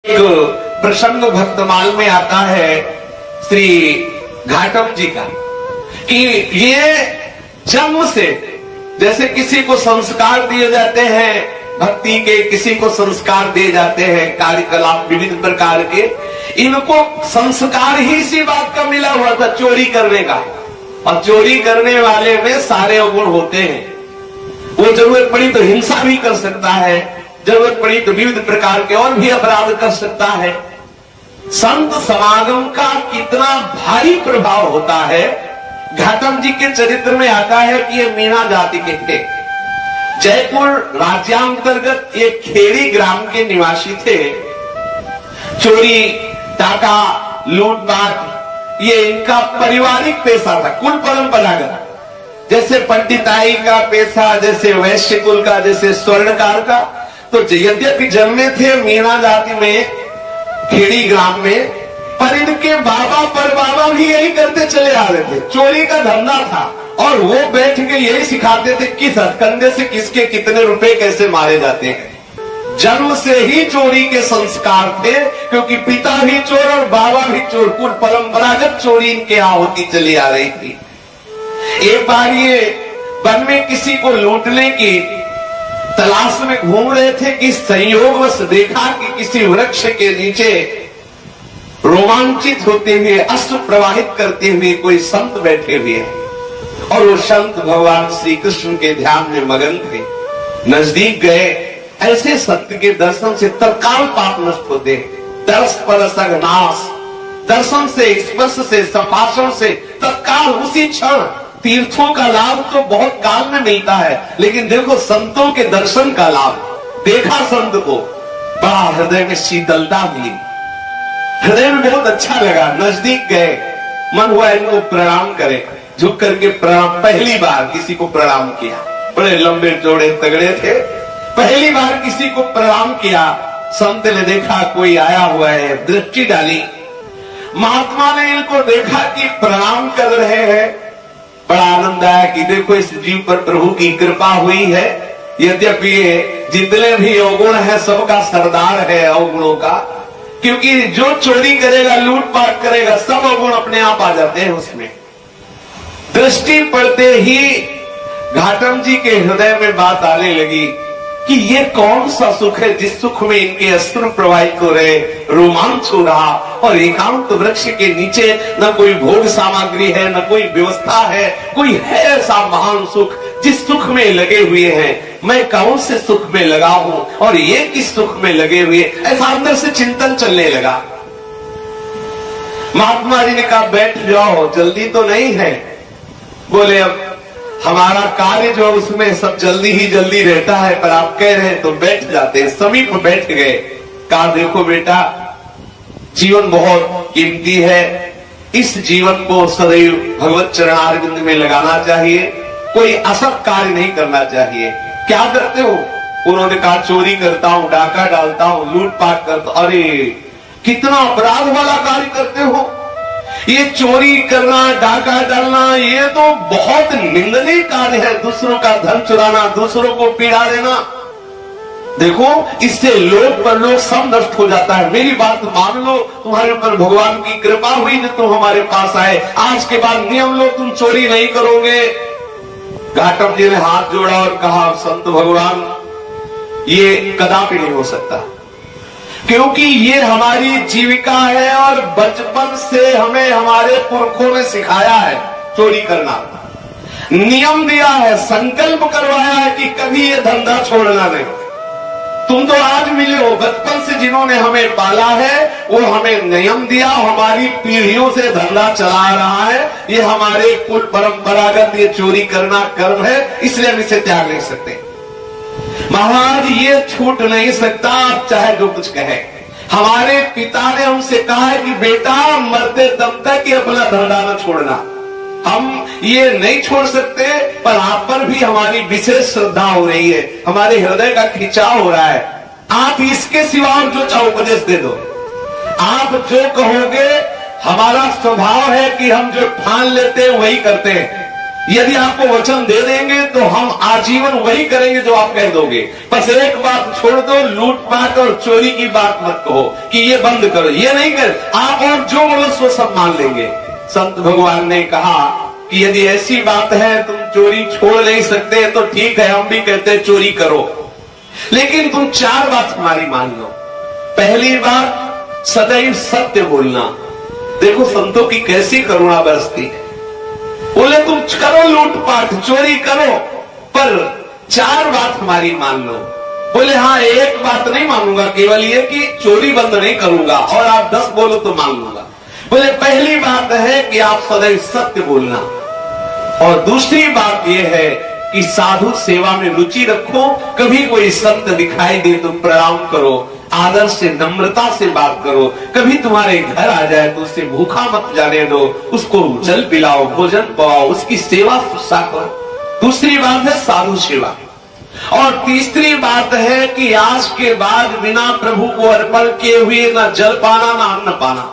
एक प्रसंग भक्तमाल में आता है श्री घाटम जी का कि ये जन्म से जैसे किसी को संस्कार दिए जाते हैं भक्ति के, किसी को संस्कार दिए जाते हैं कार्यकलाप विविध प्रकार के, इनको संस्कार ही इसी बात का मिला हुआ था, चोरी करने का। और चोरी करने वाले में सारे अवगुण होते हैं। वो जरूरत पड़ी तो हिंसा भी कर सकता है, जरूरत पड़ी तो विविध प्रकार के और भी अपराध कर सकता है। संत समागम का कितना भारी प्रभाव होता है। घाटम जी के चरित्र में आता है कि ये मीणा जाति के थे, जयपुर राज्यांतर्गत एक खेड़ी ग्राम के निवासी थे। चोरी, डाका, लूटपाट ये इनका पारिवारिक पेशा था, कुल परंपरागत। जैसे पंडिताई का पेशा, जैसे वैश्य कुल का, जैसे स्वर्णकार का। तो यद्यपि जन्मे थे मीणा जाति में, खेड़ी ग्राम में, पर इनके बाबा पर बाबा भी यही करते चले आ रहे थे, चोरी का धंधा था। और वो बैठ के यही सिखाते थे किस हथकंडे से किसके कितने रुपए कैसे मारे जाते हैं। जन्म से ही चोरी के संस्कार थे, क्योंकि पिता भी चोर और बाबा भी चोर, कुल परंपरागत चोरी इनके यहाँ होती चली आ रही थी। एक बार ये वन में किसी को लूटने की तलाश में घूम रहे थे कि संयोगवश देखा कि किसी वृक्ष के नीचे रोमांचित होते हुए, अश्रु प्रवाहित करते हुए कोई संत बैठे हुए हैं। और वो संत भगवान श्री कृष्ण के ध्यान में मगन थे। नजदीक गए, ऐसे सत्य के दर्शन से तत्काल पाप नष्ट होते हैं। दर्श परस नाश, दर्शन से, स्पर्श से, संभाषण से तत्काल उसी क्षण। तीर्थों का लाभ तो बहुत काल में मिलता है, लेकिन देखो संतों के दर्शन का लाभ। देखा संत को, बड़ा हृदय में शीतलता मिली, हृदय में बहुत अच्छा लगा। नजदीक गए, मन हुआ इनको प्रणाम करें। झुक करके प्रणाम, पहली बार किसी को प्रणाम किया। बड़े लंबे चौड़े तगड़े थे, पहली बार किसी को प्रणाम किया। संत ने देखा कोई आया हुआ है, दृष्टि डाली। महात्मा ने इनको देखा कि प्रणाम कर रहे हैं, बड़ा आनंद आया कि देखो इस जीव पर प्रभु की कृपा हुई है। यद्यपि ये जितने भी अवगुण है सबका सरदार है अवगुणों का, क्योंकि जो चोरी करेगा, लूटपाट करेगा, सब अवगुण अपने आप आ जाते हैं उसमें। दृष्टि पड़ते ही घाटम जी के हृदय में बात आने लगी कि ये कौन सा सुख है जिस सुख में इनके अश्रु प्रवाहित हो रहे, रोमांच हो रहा, और एकांत वृक्ष के नीचे न कोई भोग सामग्री है, न कोई व्यवस्था है, कोई है ऐसा महान सुख जिस सुख में लगे हुए हैं। मैं कौन से सुख में लगा हूं और ये किस सुख में लगे हुए, ऐसा अंदर से चिंतन चलने लगा। महात्मा जी ने कहा बैठ जाओ, जल्दी तो नहीं है। बोले अब हमारा कार्य जो उसमें सब जल्दी ही जल्दी रहता है, पर आप कह रहे हैं तो बैठ जाते हैं। समीप बैठ गए। कहा देखो बेटा, जीवन बहुत कीमती है, इस जीवन को सदैव भगवत चरणारविंद में लगाना चाहिए, कोई असत कार्य नहीं करना चाहिए। क्या करते हो? उन्होंने कहा चोरी करता हूं, डाका डालता हूं, लूटपाट करता हूं। अरे कितना अपराध वाला कार्य करते हो। ये चोरी करना, डाका डालना, ये तो बहुत निंदनीय कार्य है। दूसरों का धन चुराना, दूसरों को पीड़ा देना, देखो इससे लोक परलोक सब नष्ट हो जाता है। मेरी बात मान लो, तुम्हारे ऊपर भगवान की कृपा हुई जो तुम हमारे पास आए, आज के बाद नियम लो, तुम चोरी नहीं करोगे। घाटम जी ने हाथ जोड़ा और कहा संत भगवान, ये कदापि नहीं हो सकता, क्योंकि ये हमारी जीविका है और बचपन से हमें हमारे पुरखों ने सिखाया है चोरी करना, नियम दिया है, संकल्प करवाया है कि कभी ये धंधा छोड़ना नहीं। तुम तो आज मिले हो, बचपन से जिन्होंने हमें पाला है वो हमें नियम दिया, हमारी पीढ़ियों से धंधा चला रहा है। ये हमारे कुल परंपरागत ये चोरी करना कर्म है, इसलिए हम इसे त्याग नहीं सकते। महाराज ये छूट नहीं सकता, आप चाहे जो कुछ कहे। हमारे पिता ने हमसे कहा है कि बेटा मरते दम तक ये अपना धंधा न छोड़ना। हम ये नहीं छोड़ सकते, पर आप पर भी हमारी विशेष श्रद्धा हो रही है, हमारे हृदय का खिंचाव हो रहा है। आप इसके सिवा और जो चाहो उपदेश दे दो, आप जो कहोगे। हमारा स्वभाव है कि हम जो ठान लेते हैं वही करते हैं। यदि आपको वचन दे देंगे तो हम आजीवन वही करेंगे जो आप कह दोगे। बस एक बात छोड़ दो, लूटपाट और चोरी की बात मत कहो कि ये बंद करो, ये नहीं कर, आप और जो बोलो सो सब मान लेंगे। संत भगवान ने कहा कि यदि ऐसी बात है, तुम चोरी छोड़ नहीं सकते तो ठीक है, हम भी कहते हैं चोरी करो, लेकिन तुम 4 बात हमारी मान लो। पहली बात, सदैव सत्य बोलना। देखो संतों की कैसी करुणा बरसती है। बोले तुम करो लूटपाट, चोरी करो, पर 4 बात हमारी मान लो। बोले हाँ, एक बात नहीं मानूंगा, केवल ये कि चोरी बंद नहीं करूंगा, और आप 10 बोलो तो मान लूंगा। बोले पहली बात है कि आप सदैव सत्य बोलना, और दूसरी बात यह है कि साधु सेवा में रुचि रखो। कभी कोई संत दिखाई दे तो प्रणाम करो, आदर से नम्रता से बात करो। कभी तुम्हारे घर आ जाए तो उसे भूखा मत जाने दो, उसको जल पिलाओ, भोजन पाओ, उसकी सेवा शुश्रूषा करो। दूसरी बात है साधु सेवा, और तीसरी बात है कि आज के बाद बिना प्रभु को अर्पण किए हुए ना जल पाना ना अन्न पाना।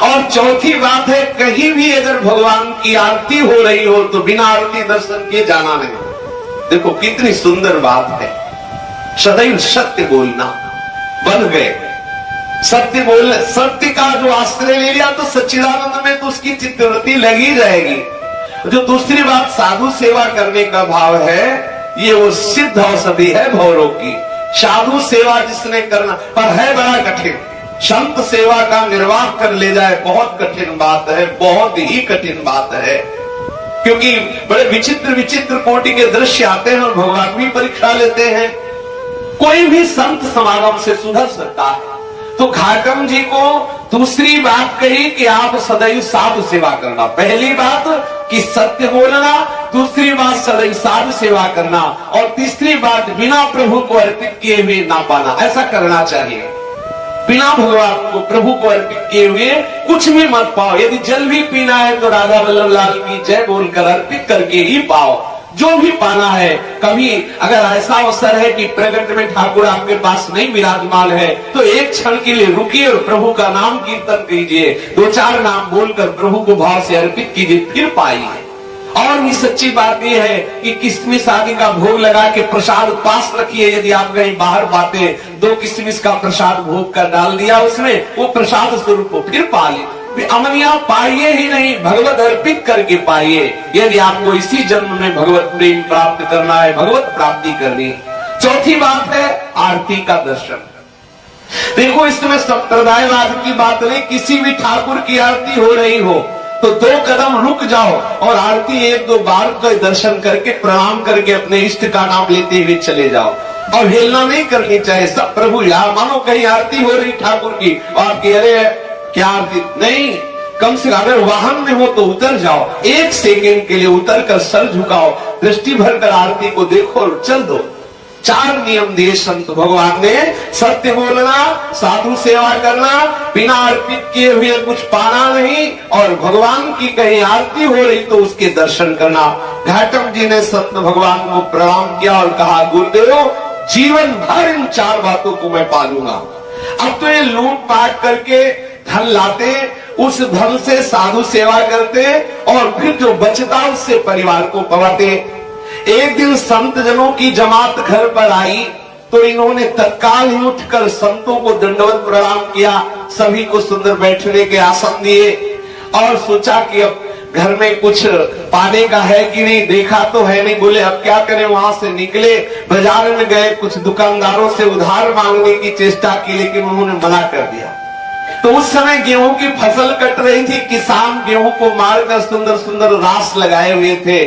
और चौथी बात है, कहीं भी अगर भगवान की आरती हो रही हो तो बिना आरती दर्शन किए जाना नहीं। देखो कितनी सुंदर बात है। सदैव सत्य बोलना, बन गए सत्य बोलने। सत्य का जो आश्रय ले लिया तो सच्चिदानंद में तो उसकी चित्तवृत्ति लगी रहेगी। जो दूसरी बात साधु सेवा करने का भाव है, ये वो सिद्ध औषधि है भवरोग की। साधु सेवा जिसने करना, पर है बड़ा कठिन। संत सेवा का निर्वाह कर ले जाए, बहुत कठिन बात है, बहुत ही कठिन बात है। क्योंकि बड़े विचित्र विचित्र कोटि के दृश्य आते हैं और भगवान भी परीक्षा लेते हैं। कोई भी संत समागम से सुधर सकता है। तो घाटम जी को दूसरी बात कही कि आप सदैव साधु सेवा करना। पहली बात कि सत्य बोलना, दूसरी बात सदैव साधु सेवा करना, और तीसरी बात बिना प्रभु को अर्पित किए हुए ना पाना। ऐसा करना चाहिए, बिना भगवान को प्रभु को अर्पित किए हुए कुछ भी मत पाओ। यदि जल भी पीना है तो राधा वल्लभ लाल की जय बोलकर अर्पित करके ही पाओ। जो भी पाना है, कभी अगर ऐसा अवसर है कि प्रकट में ठाकुर आपके पास नहीं विराजमान है तो एक क्षण के लिए रुकिए और प्रभु का नाम कीर्तन कीजिए, 2-4 नाम बोलकर प्रभु को भाव से अर्पित कीजिए, फिर पाइए। और भी सच्ची बात यह है कि किशमिश आदि का भोग लगा के प्रसाद पास रखिए। यदि आप कहीं बाहर पाते, 2 किशमिश का प्रसाद भोग कर डाल दिया उसमें, वो प्रसाद स्वरूप को फिर पा ले। अमनिया पाइए ही नहीं, भगवत अर्पित करके पाइए। यदि आपको इसी जन्म में भगवत प्रेम प्राप्त करना है, भगवत प्राप्ति करनी। चौथी बात है आरती का दर्शन। देखो इसमें संप्रदायवाद की बात नहीं, किसी भी ठाकुर की आरती हो रही हो तो 2 कदम रुक जाओ और आरती 1-2 बार का दर्शन करके प्रणाम करके अपने इष्ट का नाम लेते हुए चले जाओ। और हेलना नहीं करनी चाहिए। सब प्रभु यार, मानो कहीं आरती हो रही ठाकुर की और आप कह रहे हैं क्या आरती नहीं, कम से कम अगर वाहन में हो तो उतर जाओ, 1 सेकेंड के लिए उतर कर सर झुकाओ, दृष्टि भरकर आरती को देखो और चल दो। 4 नियम दिए संत भगवान ने। सत्य बोलना, साधु सेवा करना, बिना अर्पित किए हुए कुछ पाना नहीं, और भगवान की कहीं आरती हो रही तो उसके दर्शन करना। घाटम जी ने संत भगवान को प्रणाम किया और कहा, गुरुदेव जीवन भर इन 4 बातों को मैं पालूंगा। अब तो ये लूट पाट करके धन लाते, उस धन से साधु सेवा करते और फिर जो बचता उससे परिवार को पवाते। एक दिन संत जनों की जमात घर पर आई तो इन्होंने तत्काल ही उठकर संतों को दंडवत प्रणाम किया, सभी को सुंदर बैठने के आसन दिए और सोचा कि अब घर में कुछ पाने का है कि नहीं, देखा तो है नहीं। बोले अब क्या करें, वहां से निकले, बाजार में गए, कुछ दुकानदारों से उधार मांगने की चेष्टा की लेकिन उन्होंने मना कर दिया। तो उस समय गेहूं की फसल कट रही थी, किसान गेहूं को मारकर सुंदर सुंदर रास लगाए हुए थे।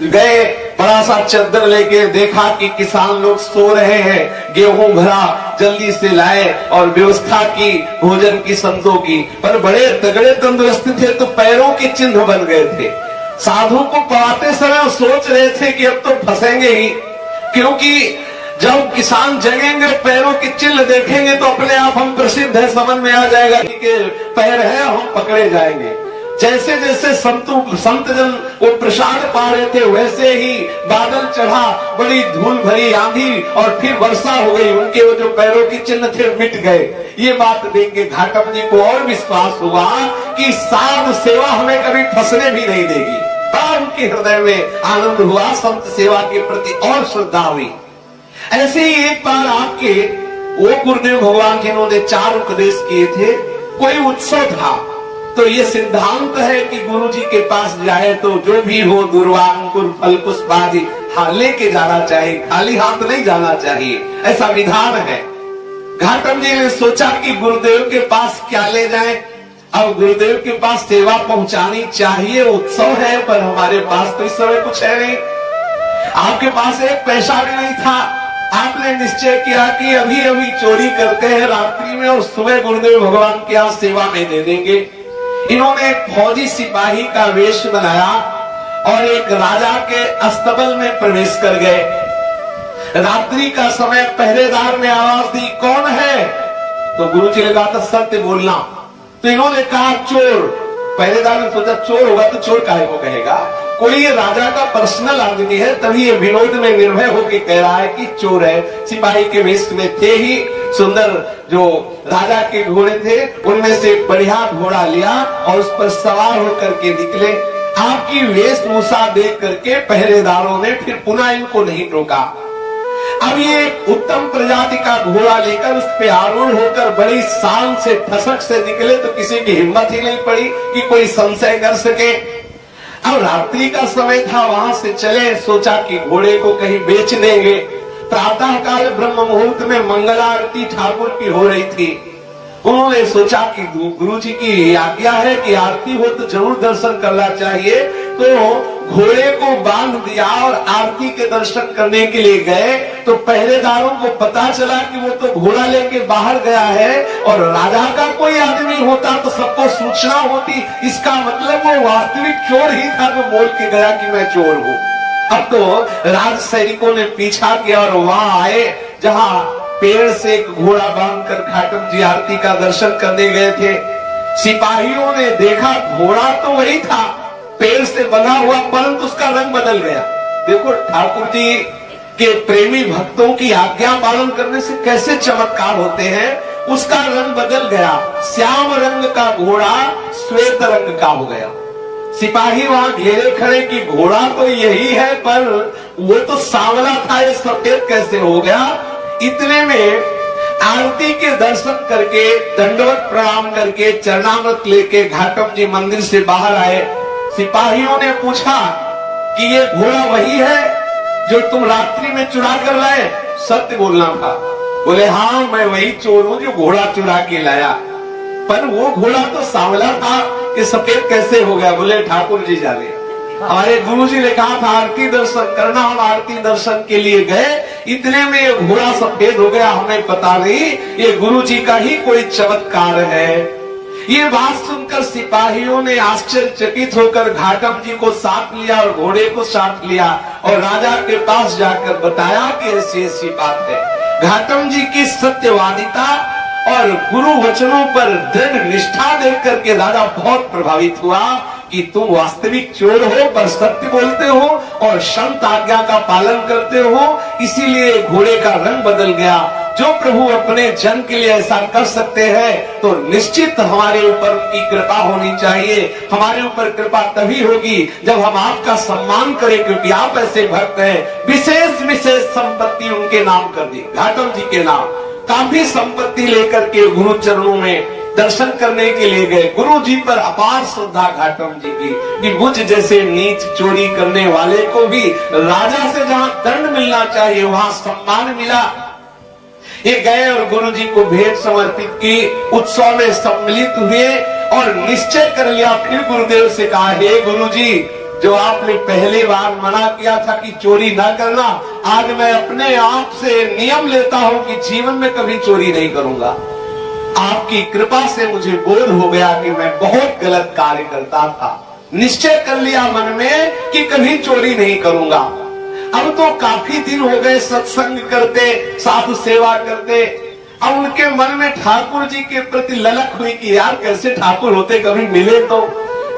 गए, बड़ा सा चद्दर लेके देखा कि किसान लोग सो रहे हैं, गेहूं भरा, जल्दी से लाए और व्यवस्था की भोजन की संतों की। पर बड़े तगड़े तंदुरुस्त थे तो पैरों के चिन्ह बन गए थे। साधु को पवाते समय सोच रहे थे कि अब तो फंसेंगे ही, क्योंकि जब किसान जगेंगे पैरों के चिन्ह देखेंगे तो अपने आप हम प्रसिद्ध है, समझ में आ जाएगा कि पैर है, हम पकड़े जाएंगे। जैसे जैसे संत जन वो प्रसाद पा रहे थे वैसे ही बादल चढ़ा, बड़ी धूल भरी आंधी और फिर वर्षा हो गई, उनके वो जो पैरों के चिन्ह थे मिट गए। ये बात देख के घाटम जी को और विश्वास हुआ कि साधु सेवा हमें कभी फंसने भी नहीं देगी। बड़ा उनके हृदय में आनंद हुआ, संत सेवा के प्रति और श्रद्धा हुई। ऐसे ही एक बार आपके वो गुरुदेव भगवान जिन्होंने 4 उपदेश किए थे, कोई उत्सव था, तो ये सिद्धांत है कि गुरु जी के पास जाए तो जो भी हो दूर्वा अंकुर फल पुष्प आदि लेके जाना चाहिए, खाली हाथ नहीं जाना चाहिए, ऐसा विधान है। घाटम जी ने सोचा कि गुरुदेव के पास क्या ले जाएं। अब गुरुदेव के पास सेवा पहुंचानी चाहिए, उत्सव है, पर हमारे पास तो इस समय कुछ है नहीं। आपके पास एक पैसा भी नहीं था। आपने निश्चय किया कि अभी अभी चोरी करते हैं रात्रि में और सुबह गुरुदेव भगवान के यहाँ सेवा में दे देंगे। इन्होंने एक फौजी सिपाही का वेश बनाया और एक राजा के अस्तबल में प्रवेश कर गए। रात्रि का समय पहरेदार ने आवाज दी, कौन है? तो गुरु जी ने कहा था सत्य बोलना। तो इन्होंने कहा चोर। पहरेदार ने सोचा चोर होगा तो चोर काहे को कहेगा, कोई ये राजा का पर्सनल आदमी है, तभी ये विनोद में निर्भय होकर कह रहा है कि चोर है। सिपाही के वेश में थे ही, सुंदर जो राजा के घोड़े थे उनमें से एक बढ़िया घोड़ा लिया और उस पर सवार होकर के निकले। आपकी वेशभूषा देख करके पहरेदारों ने फिर पुनः इनको नहीं रोका। अब ये उत्तम प्रजाति का घोड़ा लेकर उस पे आरूढ़ होकर बड़ी शान से ठसक से निकले तो किसी की हिम्मत ही नहीं पड़ी कि कोई संशय कर सके। अब रात्रि का समय था, वहां से चले, सोचा कि घोड़े को कहीं बेच देंगे। प्रातः काल ब्रह्म मुहूर्त में मंगल आरती ठाकुर की हो रही थी। उन्होंने सोचा कि गुरु जी की आज्ञा है कि आरती हो तो जरूर दर्शन करना चाहिए, तो घोड़े को बांध दिया और आरती के दर्शन करने के लिए गए। तो पहरेदारों को पता चला कि वो तो घोड़ा लेके बाहर गया है, और राजा का कोई आदमी होता तो सबको सूचना होती। इसका मतलब वो वास्तविक चोर ही था जो बोल के गया कि मैं चोर हूँ। अब तो राज सैनिकों ने पीछा किया और वहां आए जहां पेड़ से एक घोड़ा बांधकर घाटम जी आरती का दर्शन करने गए थे। सिपाहियों ने देखा घोड़ा तो वही था, पेड़ से बना हुआ, परंतु उसका रंग बदल गया। देखो ठाकुर जी के प्रेमी भक्तों की आज्ञा पालन करने से कैसे चमत्कार होते हैं। उसका रंग बदल गया, श्याम रंग का घोड़ा श्वेत रंग का हो गया। सिपाही वहां घेरे खड़े कि घोड़ा तो यही है पर वो तो सांवला था, ये सफेद कैसे हो गया। इतने में आरती के दर्शन करके दंडवत प्रणाम करके चरणामृत लेके घाटम जी मंदिर से बाहर आए। सिपाहियों ने पूछा कि ये घोड़ा वही है जो तुम रात्रि में चुरा कर लाए? सत्य बोलना था। बोले हाँ मैं वही चोर हूँ जो घोड़ा चुरा के लाया, पर वो घोड़ा तो सांवला था, कि सफेद कैसे हो गया? बोले ठाकुर जी जाने, हमारे गुरु जी ने कहा था आरती दर्शन करना, हम आरती दर्शन के लिए गए, इतने में ये घोड़ा सफेद हो गया, हमें पता नहीं, ये गुरु जी का ही कोई चमत्कार है। ये बात सुनकर सिपाहियों ने आश्चर्यचकित होकर घाटम जी को साथ लिया और घोड़े को साथ लिया और राजा के पास जाकर बताया कि ऐसी ऐसी बात है। घाटम जी की सत्यवादिता और गुरु वचनों पर दृढ़ निष्ठा देख करके राजा बहुत प्रभावित हुआ कि तुम वास्तविक चोर हो पर सत्य बोलते हो और संत आज्ञा का पालन करते हो, इसीलिए घोड़े का रंग बदल गया। जो प्रभु अपने जन के लिए ऐसा कर सकते हैं तो निश्चित हमारे ऊपर उनकी कृपा होनी चाहिए। हमारे ऊपर कृपा तभी होगी जब हम आपका सम्मान करें, क्योंकि आप ऐसे भक्त हैं। विशेष विशेष संपत्ति उनके नाम कर दी, घाटम जी के नाम। काफी संपत्ति लेकर के गुरु चरणों में दर्शन करने के लिए गए। गुरु जी पर अपार श्रद्धा घाटम जी की कि मुझ जैसे नीच चोरी करने वाले को भी राजा से जहां दंड मिलना चाहिए वहां सम्मान मिला। ये गए और गुरु जी को भेंट समर्पित की, उत्सव में सम्मिलित हुए और निश्चय कर लिया। फिर गुरुदेव से कहा, हे गुरु जी, जो आपने पहली बार मना किया था कि चोरी ना करना, आज मैं अपने आप से नियम लेता हूं कि जीवन में कभी चोरी नहीं करूंगा। आपकी कृपा से मुझे बोध हो गया कि मैं बहुत गलत कार्य करता था। निश्चय कर लिया मन में कि कभी चोरी नहीं करूंगा। अब तो काफी दिन हो गए सत्संग करते, साधु सेवा करते। अब उनके मन में ठाकुर जी के प्रति ललक हुई कि यार कैसे ठाकुर होते, कभी मिले तो।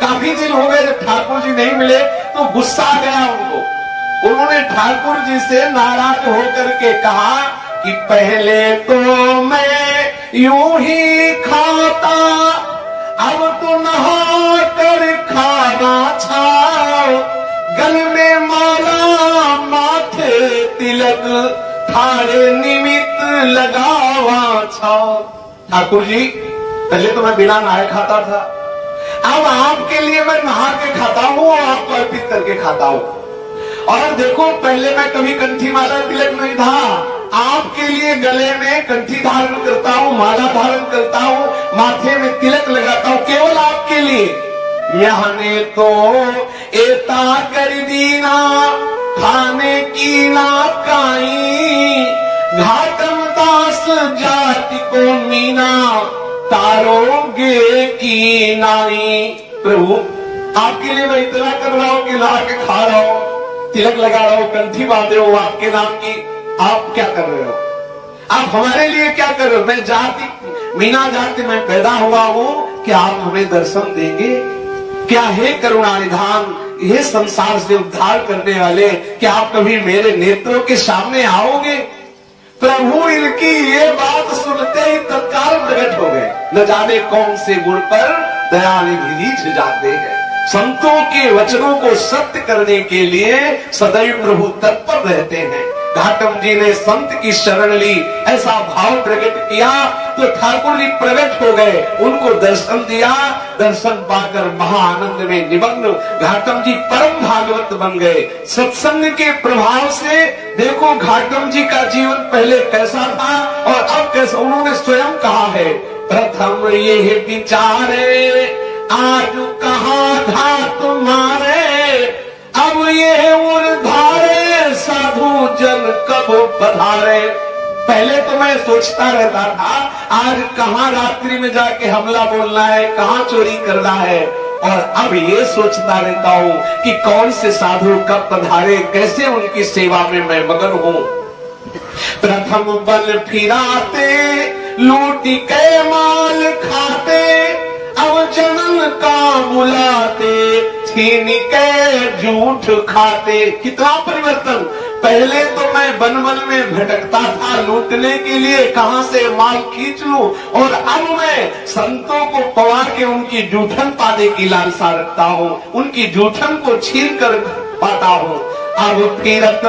काफी दिन हो गए जब ठाकुर जी नहीं मिले तो गुस्सा आ गया उनको। उन्होंने ठाकुर जी से नाराज होकर के कहा कि पहले तो मैं यूं ही खाता, अब तो नहा कर खाना छाओ। तिलक थारे निमित्त लगावा छाव। ठाकुर जी, पहले तो मैं बिना नहाए खाता था, अब आपके लिए मैं नहा के खाता हूँ और आपको अर्पित करके खाता हूँ। और देखो, पहले मैं कभी कंठी माला तिलक नहीं था, आपके लिए गले में कंठी धारण करता हूँ, माला धारण करता हूँ, माथे में तिलक लगाता हूँ, केवल आपके लिए। यहने तो एता कर दीना खाने की ना काई, घाटम दास जाति को मीना तारोगे की नाई। प्रभु, आपके लिए मैं इतना कर रहा हूँ कि ला के खा रहा हूँ, तिलक लगा रहा हूँ, कंठी बांधे हो आपके नाम की। आप क्या कर रहे हो? आप हमारे लिए क्या कर रहे हो? मैं जाति, मीना जाति में पैदा हुआ हूँ कि आप हमें दर्शन देंगे क्या? हे करुणा निधान, ये संसार से उद्धार करने वाले, क्या आप कभी मेरे नेत्रों के सामने आओगे? प्रभु इनकी ये बात सुनते ही तत्काल प्रकट हो गए। न जाने कौन से गुण पर दया निधि रीझ जाते हैं। संतों के वचनों को सत्य करने के लिए सदैव प्रभु तत्पर रहते हैं। घाटम जी ने संत की शरण ली, ऐसा भाव प्रकट किया तो ठाकुर जी प्रकट हो गए, उनको दर्शन दिया। दर्शन पाकर महाआनंद में निमग्न घाटम जी परम भागवत बन गए। सत्संग के प्रभाव से देखो घाटम जी का जीवन पहले कैसा था और अब कैसा। उन्होंने स्वयं कहा है, प्रथम ये विचारे आज कहाँ था तुम्हारे, अब ये उधारे साधु जन कब पधारे। पहले तो मैं सोचता रहता था आज कहाँ रात्रि में जाके हमला बोलना है, कहाँ चोरी करना है, और अब ये सोचता रहता हूँ कि कौन से साधु कब पधारे, कैसे उनकी सेवा में मैं मगन हूँ। प्रथम बल फिराते लूटी के माल खाते, अब जनन का बुलाते छीन के झूठ खाते। कितना परिवर्तन! पहले तो मैं वन वन में भटकता था लूटने के लिए, कहां से माल खींच लूं, और अब मैं संतों को पवा के उनकी जूठन पाने की लालसा रखता हूँ, उनकी जूठन को छीन कर पाता हूँ। अब फिरत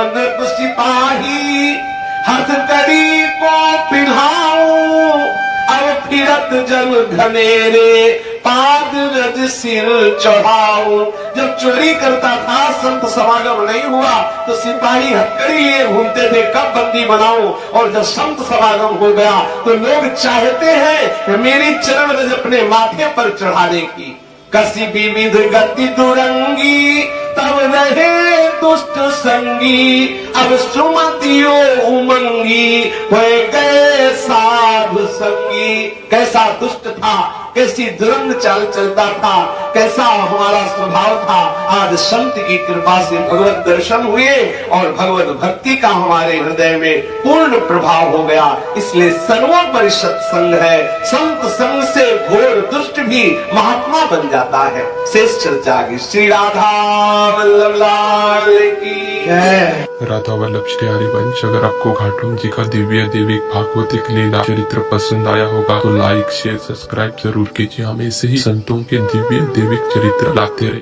सिपाही हथ कड़ी को पिढ़ाऊं, अब फिरत जन घनेरे पाद रज सिर चढ़ाऊं। जब चोरी करता था, संत समागम नहीं हुआ तो सिपाही हथकड़ी लिए घूमते थे कब बंदी बनाऊं, और जब संत समागम हो गया तो लोग चाहते हैं कि मेरी चरण रज अपने माथे पर चढ़ाने की। कसी विविध गति दुरंगी तब रहे दुष्ट संगी, अब सुमतियो उमंगी हो गए साधु संगी। कैसा दुष्ट था, कैसी दुरंग चाल चलता था, कैसा हमारा स्वभाव था। आज संत की कृपा से भगवत दर्शन हुए और भगवत भक्ति का हमारे हृदय में पूर्ण प्रभाव हो गया। इसलिए सर्वोपरि सत्संग है। संत संग से घोर दुष्ट भी महात्मा बन जाता है। शेष चर्चा आगे। श्री राधा वल्लभ लाल की जय। राधा वल्लभ श्री हरिवंश। अगर आपको घाटम जी का दिव्य दैविक भागवतिक लीला चरित्र पसंद आया होगा तो लाइक शेयर सब्सक्राइब जरूर कीजिए। हमें ऐसे ही संतों के दिव्य दैविक चरित्र लाते रहे।